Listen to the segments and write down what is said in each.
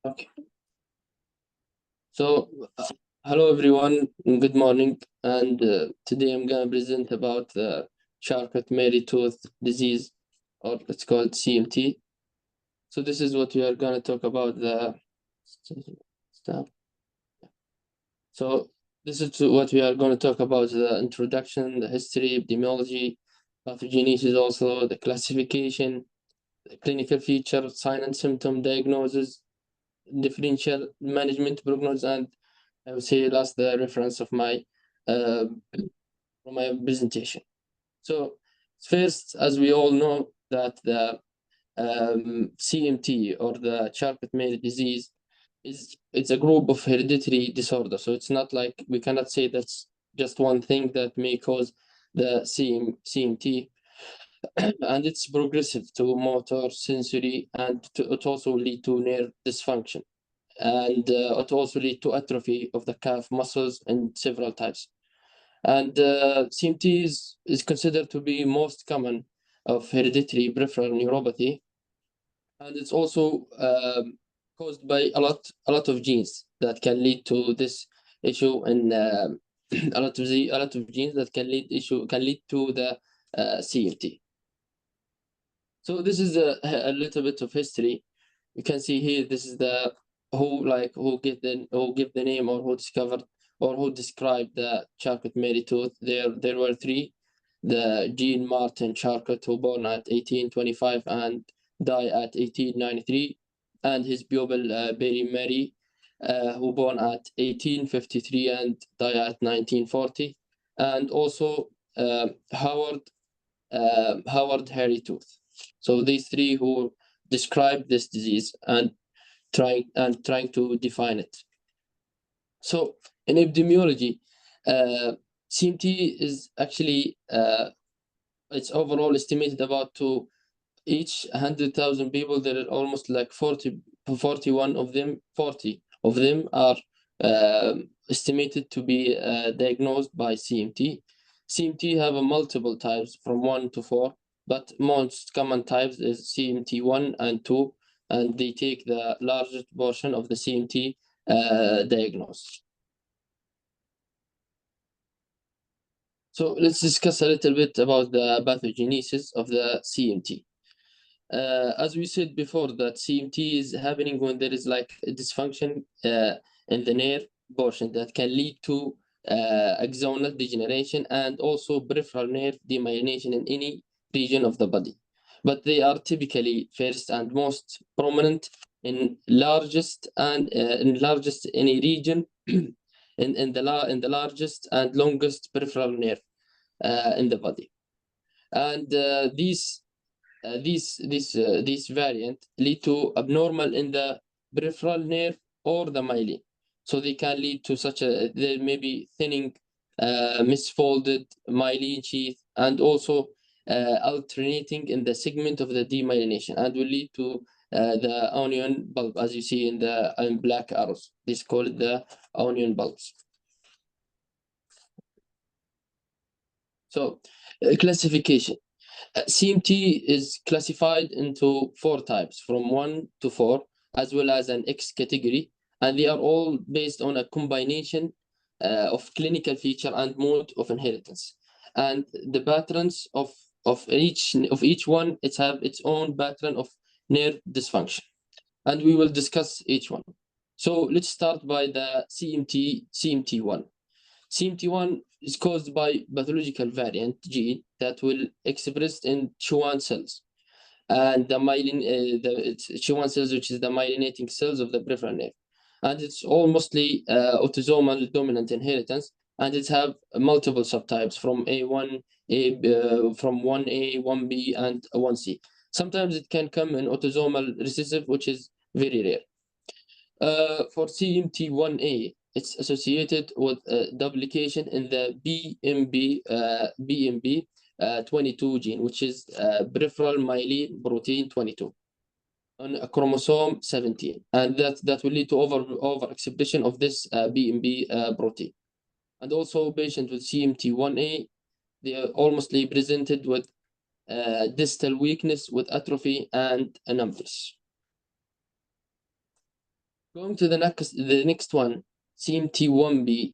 Okay. So, hello everyone, and good morning. And today I'm gonna present about the Charcot-Marie-Tooth disease, or it's called CMT. So this is what we are gonna talk about. Stop. So this is what we are gonna talk about: the introduction, the history, epidemiology, pathogenesis, also the classification, the clinical features, sign and symptom diagnosis, differential management prognosis, and I would say that's the reference of uh, my presentation. So first, as we all know, that the CMT, or the Charcot-Marie disease, it's a group of hereditary disorder. So it's not like we cannot say that's just one thing that may cause the CMT, and it's progressive to motor, sensory, and it also lead to nerve dysfunction, and it also lead to atrophy of the calf muscles in several types. And CMT is considered to be most common of hereditary peripheral neuropathy, and it's also caused by a lot of genes that can lead to this issue, and a lot of genes that can lead to the CMT. So this is a little bit of history. You can see here, this is the who give the name, or who discovered or who described the Charcot-Marie tooth. There were three: the Jean Martin Charcot, who born at 1825 and died at 1893, and his pupil Berry Mary, who born at 1853 and died at 1940, and also Howard Hairy Tooth. So these three who describe this disease and trying to define it. So in epidemiology, CMT is actually it's overall estimated about to each 100,000 people. There are almost like 41 of them. 40 of them are estimated to be diagnosed by CMT. CMT have a multiple types from 1 to 4, but most common types is CMT 1 and 2, and they take the largest portion of the CMT diagnosis. So let's discuss a little bit about the pathogenesis of the CMT. As we said before, that CMT is happening when there is like a dysfunction in the nerve portion that can lead to axonal degeneration and also peripheral nerve demyelination in any region of the body. But they are typically first and most prominent in largest any region in the largest and longest peripheral nerve in the body. And these variant lead to abnormal in the peripheral nerve or the myelin. So they can lead to there may be thinning, misfolded myelin sheath, and also alternating in the segment of the demyelination, and will lead to the onion bulb, as you see in the black arrows. This called the onion bulbs. So classification. CMT is classified into 4 types, from 1 to 4, as well as an X category, and they are all based on a combination of clinical feature and mode of inheritance. And the patterns of each one, it have its own pattern of nerve dysfunction, and we will discuss each one. So let's start by the CMT1. CMT1 is caused by pathological variant gene that will express in Schwann cells, and the it's Schwann cells, which is the myelinating cells of the peripheral nerve, and it's all mostly autosomal dominant inheritance, and it have multiple subtypes from from 1A, 1B, and 1C. Sometimes it can come in autosomal recessive, which is very rare. For CMT1A, it's associated with duplication in the BMB 22 gene, which is peripheral myelin protein 22 on a chromosome 17, and that will lead to overexpression of this BMB protein. And also, patients with CMT1A, they are almost presented with distal weakness with atrophy and numbness. Going to the next one, CMT1B,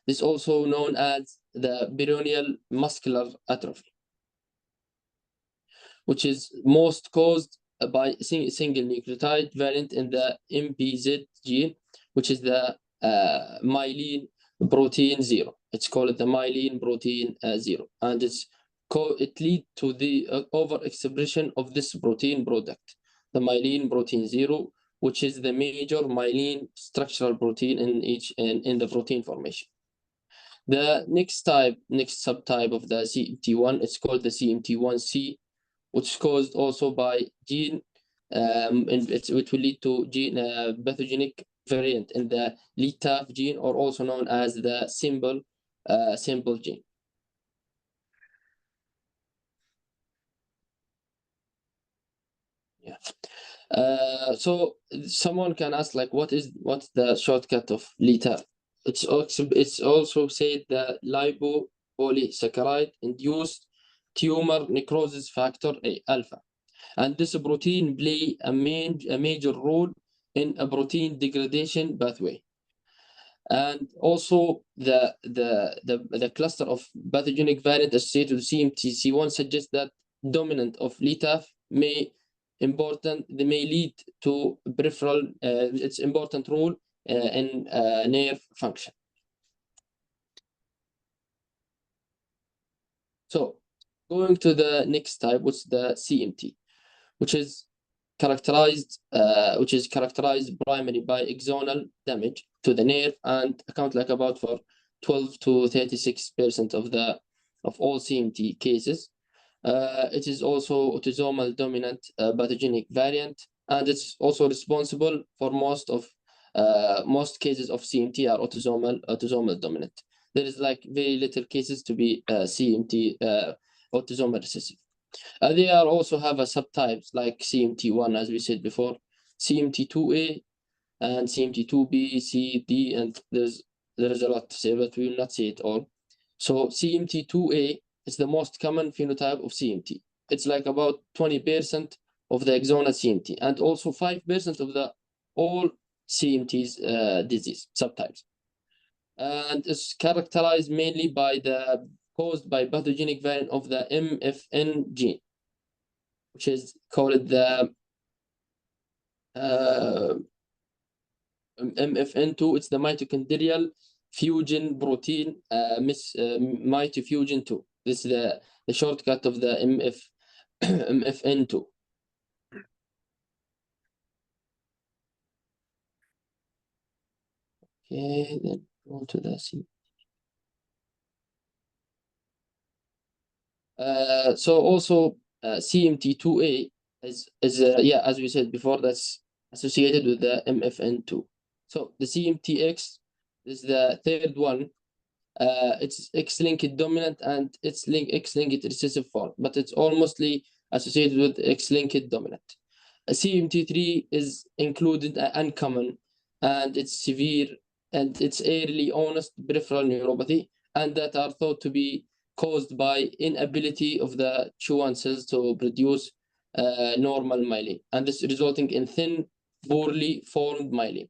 is also known as the peroneal muscular atrophy, which is most caused by single nucleotide variant in the MPZ gene, which is the myelin protein 0. It's called the myelin protein 0, and it leads to the overexpression of this protein product, the myelin protein 0, which is the major myelin structural protein in the protein formation. The next subtype of the CMT1, it's called the CMT1C, which is caused also by gene, and it will lead to gene pathogenic variant in the LETAF gene, or also known as the symbol gene. Yeah. So someone can ask, like, what's the shortcut of LETAF? It's also said the lipopolysaccharide induced tumor necrosis factor A alpha, and this protein play a major role in a protein degradation pathway. And also the cluster of pathogenic variant associated with CMTC1 suggests that dominant of LETAF may lead to peripheral its important role in nerve function. So going to the next type, which is the CMT, which is characterized primarily by axonal damage to the nerve and account like about for 12 to 36% of all CMT cases. It is also autosomal dominant pathogenic variant, and it's also responsible for most cases of CMT are autosomal dominant. There is like very little cases to be CMT autosomal recessive. They are also have a subtypes like CMT1, as we said before, CMT2A and CMT2B, C, D, and there's a lot to say, but we will not say it all. So CMT2A is the most common phenotype of CMT. It's like about 20% of the axonal CMT, and also 5% of the all CMT's disease subtypes. And it's characterized mainly by caused by pathogenic variant of the MFN gene, which is called the MFN2. It's the mitochondrial fusion protein, mitofusion 2. This is the shortcut of the MFN2. Okay, then go to the C. So also CMT2A is yeah, as we said before, that's associated with the MFN2. So the CMTX is the third one. It's X-linked dominant and it's X-linked recessive form, but it's almostly associated with X-linked dominant. CMT3 is included uncommon, and it's severe, and it's early honest peripheral neuropathy, and that are thought to be caused by inability of the Schwann cells to produce normal myelin, and this resulting in thin, poorly formed myelin.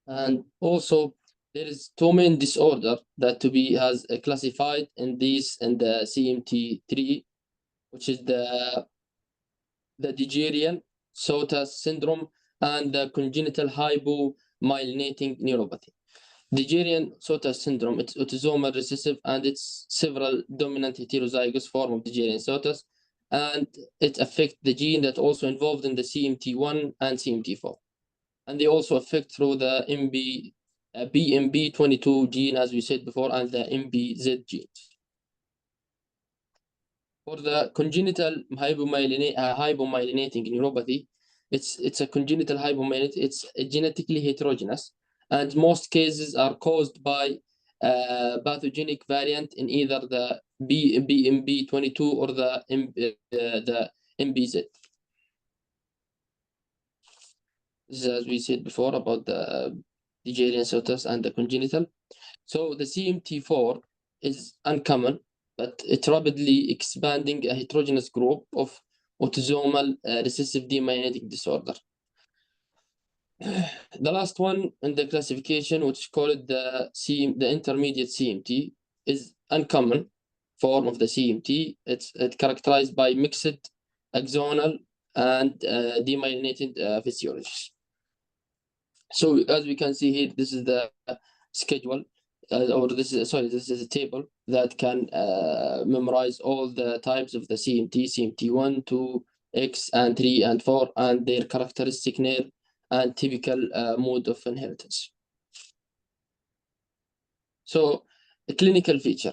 And also there is two main disorder that to be has classified in the CMT3, which is the Dejerine Sotas syndrome and the congenital hypomyelinating neuropathy. Dejerine Sotas syndrome, it's autosomal recessive, and it's several dominant heterozygous form of Dejerine Sotas, and it affects the gene that also involved in the CMT1 and CMT4. And they also affect through the BMP22 gene, as we said before, and the MPZ genes. For the congenital hypomyelinating neuropathy, it's a congenital hypomyelinating. It's genetically heterogeneous, and most cases are caused by pathogenic variant in either the BMP22 or the MPZ. This is, as we said before, about the Dejerine Sotas and the congenital. So the CMT4 is uncommon, but it's rapidly expanding a heterogeneous group of autosomal recessive demyelinating disorder. The last one in the classification, which is called the intermediate CMT, is uncommon form of the CMT. It's characterized by mixed axonal and demyelinated physiology. So as we can see here, this is the schedule, or this is a table that can memorize all the types of the CMT, CMT1, 2, X, and 3, and 4, and their characteristic nerve and typical mode of inheritance. So, a clinical feature.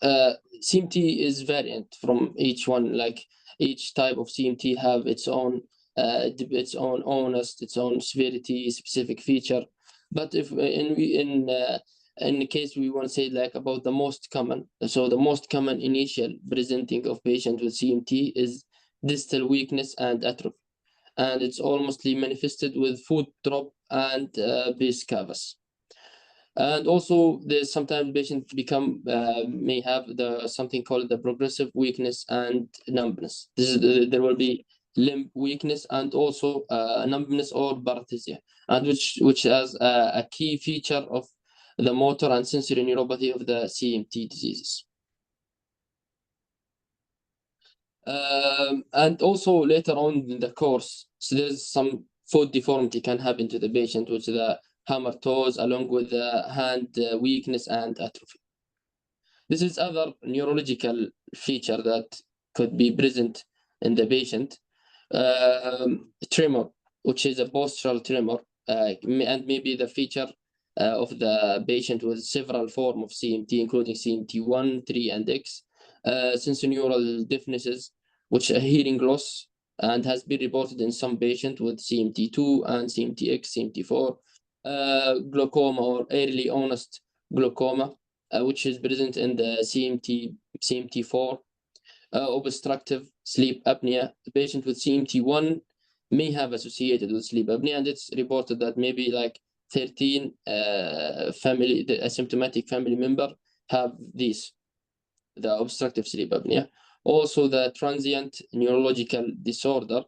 CMT is variant from each one, like each type of CMT have its own onus, its own severity, specific feature. But if in the case we want to say like about the most common, so the most common initial presenting of patient with CMT is distal weakness and atrophy, and it's almostly manifested with foot drop and base cavus. And also, there's sometimes patients become may have something called the progressive weakness and numbness. There will be limb weakness and also numbness or paresthesia, and which has a key feature of the motor and sensory neuropathy of the CMT diseases. And also later on in the course, so there's some foot deformity can happen to the patient, which is the hammer toes along with the hand weakness and atrophy. This is other neurological feature that could be present in the patient. Tremor, which is a postural tremor, and maybe the feature of the patient with several forms of CMT, including CMT1, 3, and X. Sensorineural deafnesses, which are hearing loss, and has been reported in some patients with CMT2 and CMTX, CMT4. Glaucoma or early onset glaucoma, which is present in the CMT4. Obstructive sleep apnea. The patient with CMT1 may have associated with sleep apnea, and it's reported that maybe like 13 the asymptomatic family member have these, the obstructive sleep apnea. Also, the transient neurological disorder.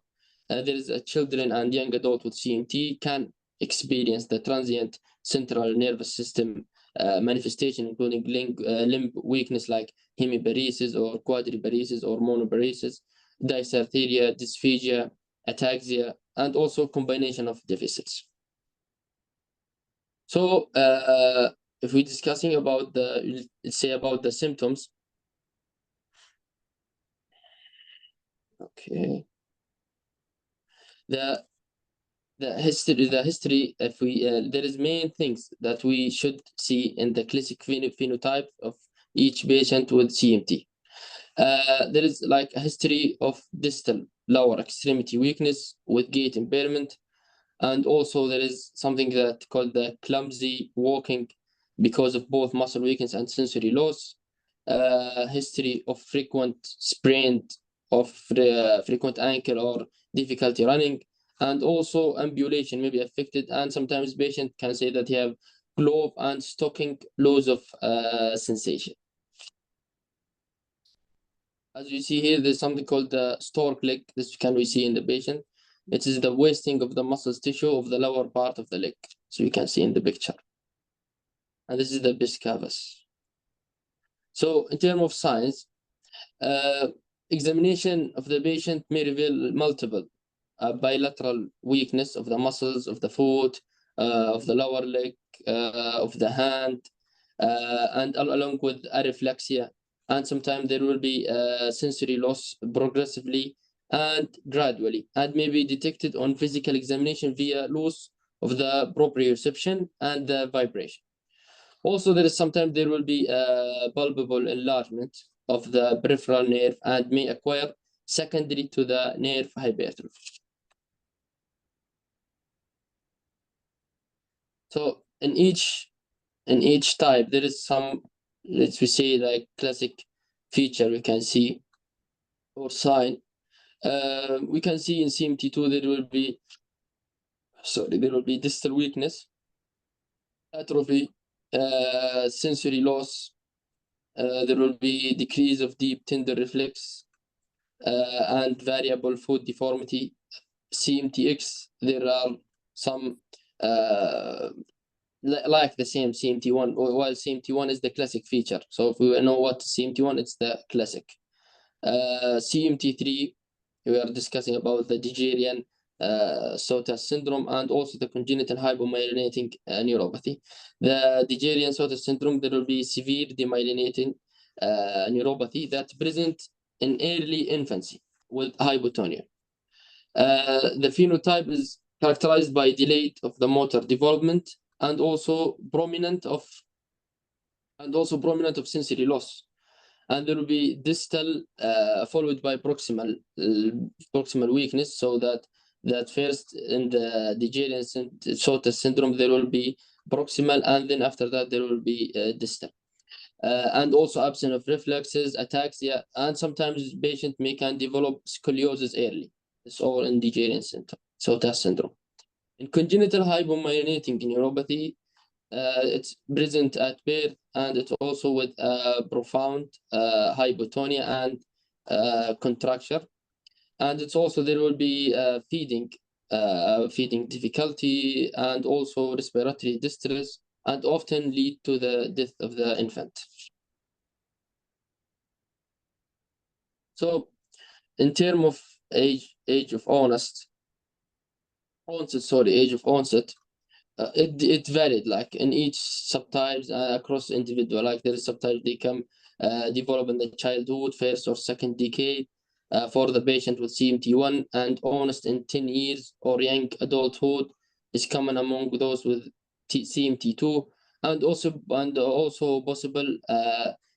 There is a children and young adult with CMT can experience the transient central nervous system manifestation, including limb weakness like hemiparesis or quadriparesis or monoparesis, dysarthria, dysphagia, ataxia, and also combination of deficits. So if we're discussing about let's say about the symptoms. Okay. The history, if we there is main things that we should see in the classic phenotype of each patient with CMT. There is like a history of distal lower extremity weakness with gait impairment, and also there is something that called the clumsy walking because of both muscle weakness and sensory loss. History of frequent sprained of frequent ankle or difficulty running, and also ambulation may be affected, and sometimes patient can say that he have glove and stocking loss of sensation. As you see here, there's something called the stork leg. This can we see in the patient. It is the wasting of the muscles tissue of the lower part of the leg. So you can see in the picture. And this is the biscavus. So in terms of signs, examination of the patient may reveal multiple bilateral weakness of the muscles of the foot, of the lower leg, of the hand, and along with areflexia. And sometimes there will be sensory loss progressively and gradually, and may be detected on physical examination via loss of the proprioception and the vibration. Also, sometimes there will be palpable enlargement of the peripheral nerve and may acquire secondary to the nerve hypertrophy. So in each type, there is some, let's say, like classic feature we can see or sign. We can see in CMT2 there will be distal weakness, atrophy, sensory loss. There will be decrease of deep tender reflex, and variable food deformity. CMTX, there are some like the same CMT1, while CMT1 is the classic feature. So if we know what CMT1, it's the classic. CMT3, we are discussing about the Degenerian Sotas syndrome and also the congenital hypomyelinating neuropathy. The Degenerian Sotas syndrome, there will be severe demyelinating neuropathy that present in early infancy with hypotonia. The phenotype is characterized by delay of the motor development and also prominent of sensory loss, and there will be distal followed by proximal weakness. So that first in the Degenerian Sotas syndrome there will be proximal, and then after that there will be distal. And also absence of reflexes, ataxia, and sometimes patient can develop scoliosis early. It's all in Degenerian Sotas syndrome. In congenital hypomyelinating neuropathy, it's present at birth, and it's also with profound hypotonia and contracture. And it's also there will be feeding difficulty and also respiratory distress, and often lead to the death of the infant. So in terms of age of onset, it varied like in each subtypes across individual. Like there is subtypes they come develop in the childhood, first or second decade for the patient with CMT1, and honest in 10 years or young adulthood is common among those with CMT2, and also possible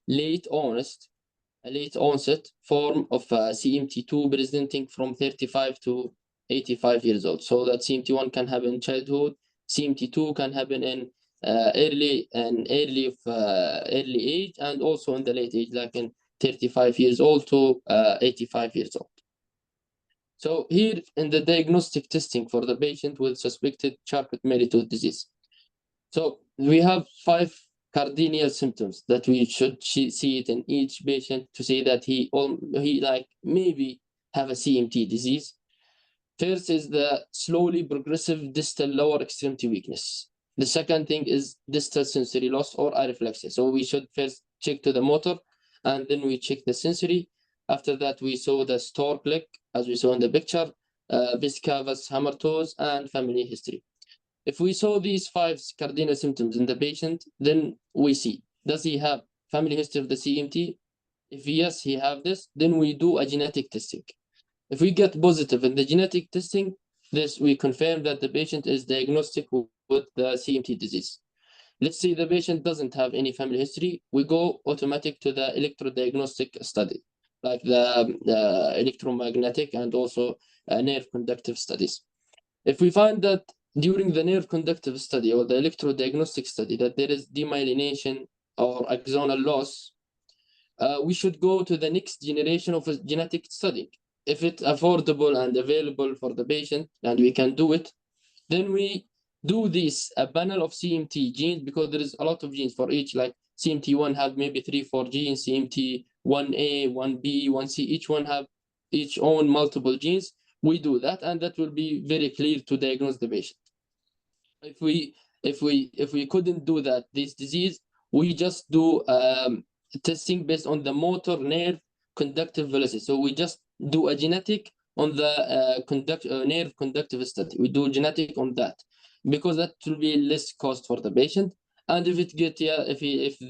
late onset form of CMT2 presenting from 35 to 85 years old. So that CMT1 can happen in childhood, CMT2 can happen in early age, and also in the late age, like in 35 years old to 85 years old. So here in the diagnostic testing for the patient with suspected Charcot-Marie-Tooth disease. So we have 5 cardinal symptoms that we should see it in each patient to say that he like maybe have a CMT disease. First is the slowly progressive distal lower extremity weakness. The second thing is distal sensory loss or areflexia. So we should first check to the motor, and then we check the sensory. After that, we saw the stork leg, as we saw in the picture, Biscavus hamartos, and family history. If we saw these 5 cardinal symptoms in the patient, then we see, does he have family history of the CMT? If yes, he have this, then we do a genetic testing. If we get positive in the genetic testing, we confirm that the patient is diagnostic with the CMT disease. Let's say the patient doesn't have any family history, we go automatic to the electrodiagnostic study, like the electromagnetic and also nerve conductive studies. If we find that during the nerve conductive study or the electrodiagnostic study that there is demyelination or axonal loss, we should go to the next generation of genetic study. If it's affordable and available for the patient and we can do it, then we do this a panel of CMT genes, because there is a lot of genes for each. Like CMT1 have maybe 3-4 genes, CMT1A, 1B, 1C, each one have each own multiple genes. We do that, and that will be very clear to diagnose the patient. If we couldn't do that, this disease, we just do testing based on the motor nerve conductive velocity. So we just do a genetic on the nerve conductive study. We do genetic on that, because that will be less cost for the patient. And if if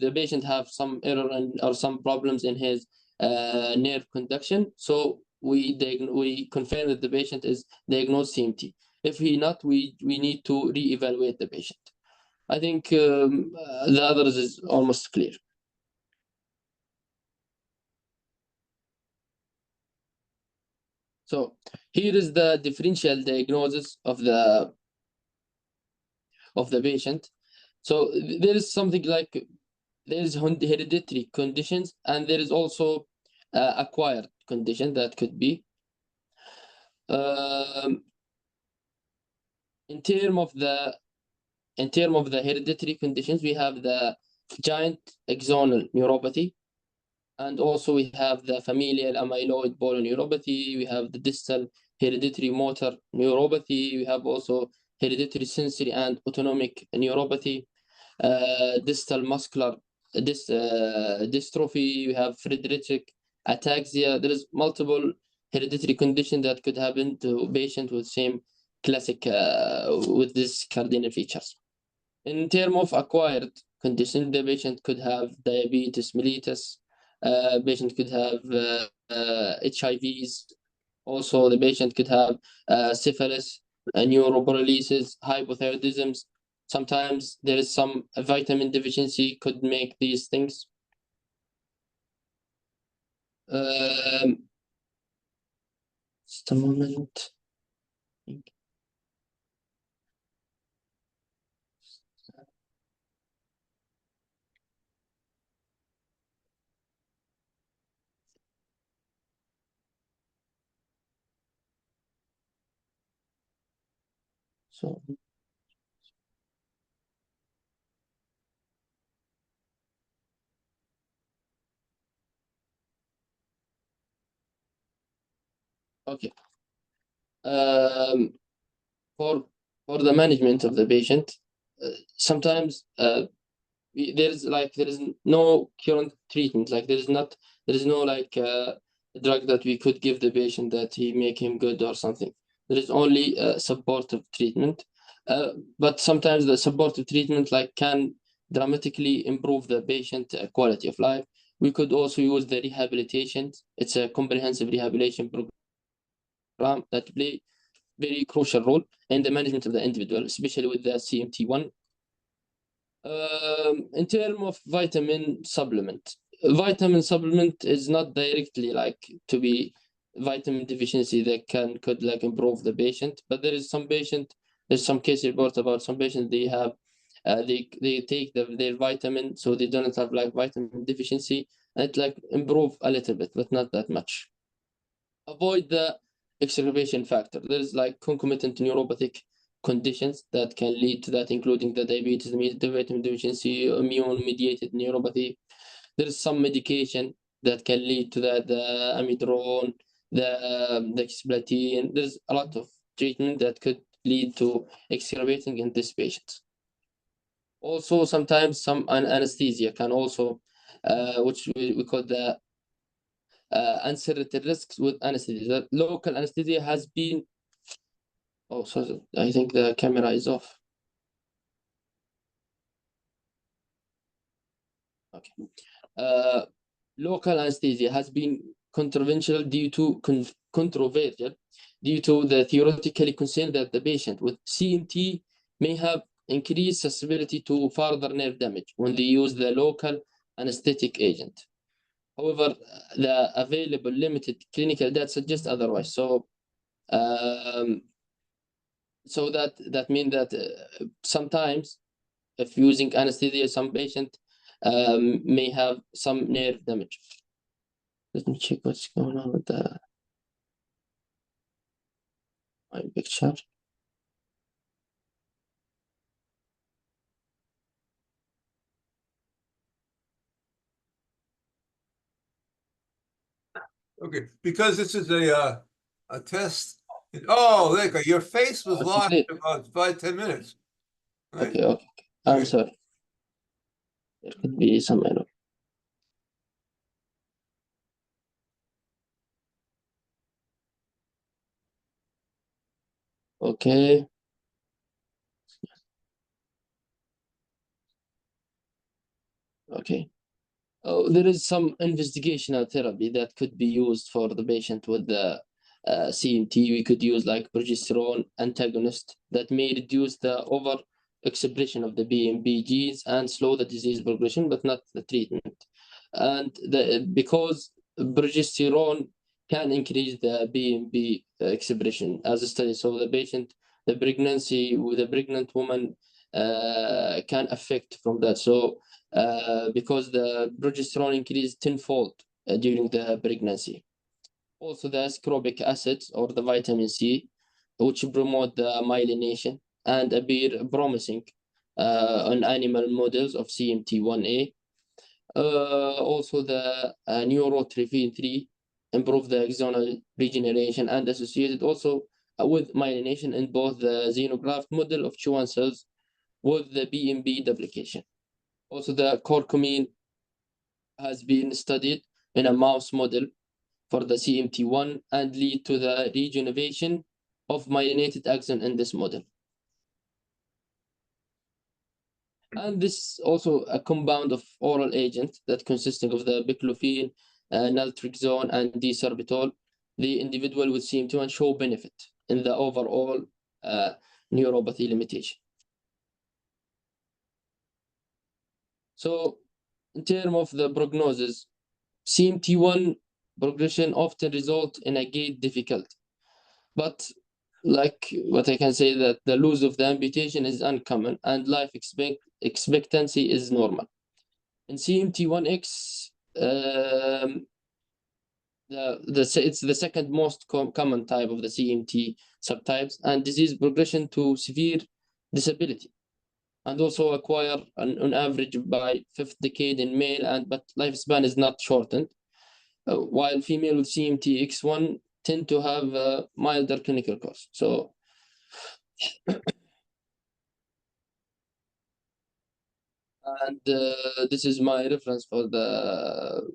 the patient have some error or some problems in his nerve conduction, so we confirm that the patient is diagnosed CMT. If he not, we need to re-evaluate the patient. I think the others is almost clear. So here is the differential diagnosis of the patient. So there is something like there is hereditary conditions, and there is also acquired condition that could be. In term of the hereditary conditions, we have the giant axonal neuropathy, And also we have the familial amyloid polyneuropathy, we have the distal hereditary motor neuropathy, we have also hereditary sensory and autonomic neuropathy, distal muscular dystrophy, we have Friedreich ataxia. There is multiple hereditary condition that could happen to a patient with same classic with these cardinal features. In terms of acquired condition, the patient could have diabetes mellitus, patient could have HIVs. Also, the patient could have syphilis, neuroparalysis, hypothyroidisms. Sometimes there is some vitamin deficiency could make these things. Just a moment. So, okay. Um, for the management of the patient, sometimes there is no current treatment. Like there is no like drug that we could give the patient that he make him good or something. There is only supportive treatment, but sometimes the supportive treatment like can dramatically improve the patient quality of life. We could also use the rehabilitation. It's a comprehensive rehabilitation program that play very crucial role in the management of the individual, especially with the CMT1. In terms of vitamin supplement is not directly like to be vitamin deficiency that could like improve the patient, but there's some case report about some patients they have they take their vitamin so they don't have like vitamin deficiency and it like improve a little bit but not that much. Avoid the exacerbation factor. There's like concomitant neuropathic conditions that can lead to that, including the diabetes, the vitamin deficiency, immune-mediated neuropathy. There is some medication that can lead to that, the amidrone, the cisplatin. There's a lot of treatment that could lead to exacerbating in this patient. Also, sometimes some anesthesia can also, which we call the uncertain risks with anesthesia. That local anesthesia has been. Oh, sorry, I think the camera is off. Okay. Local anesthesia has been controversial due to the theoretically concern that the patient with CMT may have increased susceptibility to further nerve damage when they use the local anesthetic agent. However, the available limited clinical data suggests otherwise. So, that means that sometimes if using anesthesia, some patient may have some nerve damage. Let me check what's going on with my picture. Okay, because this is a test. Oh, there you go. Your face was lost in about 5-10 minutes. Right? Okay. I'm sorry. There could be some error. Okay. Okay. Oh, there is some investigational therapy that could be used for the patient with the CMT. We could use like progesterone antagonist that may reduce the over expression of the BMP genes and slow the disease progression, but not the treatment. And because progesterone can increase the BMP expression as a study. So the pregnancy with a pregnant woman can affect from that. So because the progesterone increased tenfold during the pregnancy. Also, the ascorbic acid or the vitamin C, which promote the myelination and appear promising on animal models of CMT1A. Also the neurotrophin 3 improve the axonal regeneration and associated also with myelination in both the xenograft model of Schwann cells with the BMP duplication. Also, the curcumin has been studied in a mouse model for the CMT1 and lead to the regeneration of myelinated axon in this model. And this is also a compound of oral agent that consisting of the baclofen, naltrexone, and disorbitol. The individual with CMT1 show benefit in the overall neuropathy limitation. So, in terms of the prognosis, CMT1 progression often result in a gait difficulty, but like what I can say that the loss of the amputation is uncommon and life expectancy is normal. In CMT1X, it's the second most common type of the CMT subtypes, and disease progression to severe disability, and also acquire on average by 5th decade in male, but lifespan is not shortened. While female with CMT-X1 tend to have a milder clinical course. So, and this is my reference for the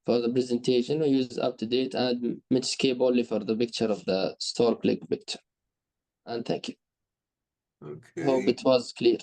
presentation. I use UpToDate and Medscape only for the picture of the stork leg picture. And thank you. Okay. Hope it was clear.